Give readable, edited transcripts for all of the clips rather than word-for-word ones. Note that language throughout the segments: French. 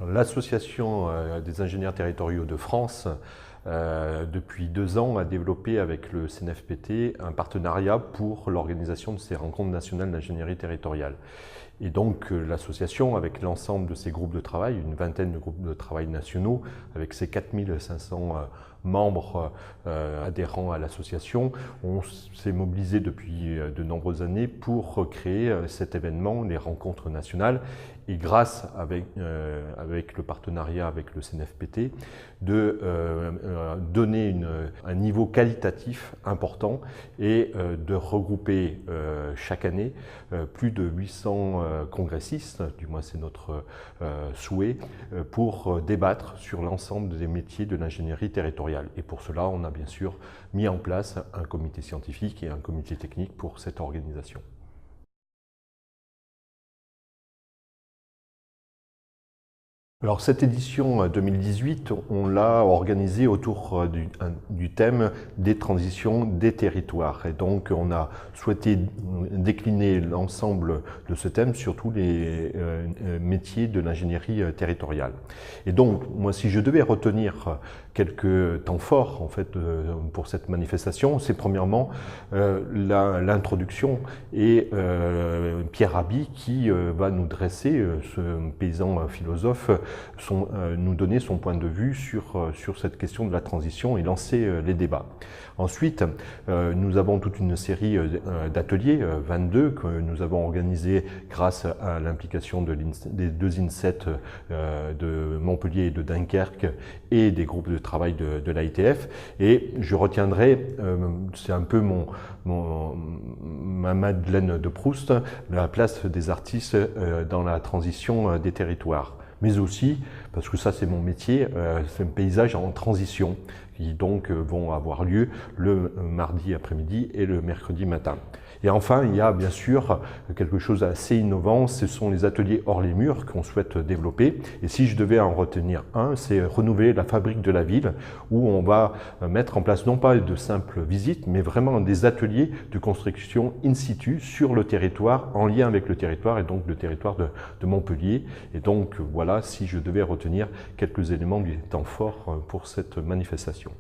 L'association des ingénieurs territoriaux de France, depuis 2 ans, a développé avec le CNFPT un partenariat pour l'organisation de ces rencontres nationales d'ingénierie territoriale. Et donc l'association, avec l'ensemble de ses groupes de travail, une vingtaine de groupes de travail nationaux, avec ses 4500 membres adhérents à l'association, on s'est mobilisé depuis de nombreuses années pour créer cet événement, les rencontres nationales, et grâce avec le partenariat avec le CNFPT, de donner un niveau qualitatif important et de regrouper chaque année plus de 800 congressistes, du moins c'est notre souhait, pour débattre sur l'ensemble des métiers de l'ingénierie territoriale. Et pour cela, on a bien sûr mis en place un comité scientifique et un comité technique pour cette organisation. Alors cette édition 2018, on l'a organisée autour du thème des transitions des territoires. Et donc on a souhaité décliner l'ensemble de ce thème sur tous les métiers de l'ingénierie territoriale. Et donc moi, si je devais retenir quelques temps forts en fait pour cette manifestation, c'est premièrement l'introduction et Pierre Rabhi qui va nous dresser, ce paysan philosophe, nous donner son point de vue sur cette question de la transition et lancer les débats. Ensuite, nous avons toute une série d'ateliers, 22, que nous avons organisés grâce à l'implication des 2 INSET de Montpellier et de Dunkerque et des groupes de travail de l'AITF. Et je retiendrai, c'est un peu ma Madeleine de Proust, la place des artistes dans la transition des territoires. Mais aussi, parce que ça c'est mon métier, c'est un paysage en transition qui donc vont avoir lieu le mardi après-midi et le mercredi matin. Et enfin, il y a bien sûr quelque chose d'assez innovant, ce sont les ateliers hors les murs qu'on souhaite développer. Et si je devais en retenir un, c'est renouveler la fabrique de la ville, où on va mettre en place non pas de simples visites, mais vraiment des ateliers de construction in situ sur le territoire, en lien avec le territoire, et donc le territoire de Montpellier. Et donc voilà, si je devais retenir quelques éléments du temps fort pour cette manifestation.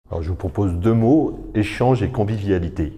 Alors je vous propose 2 mots, échange et convivialité.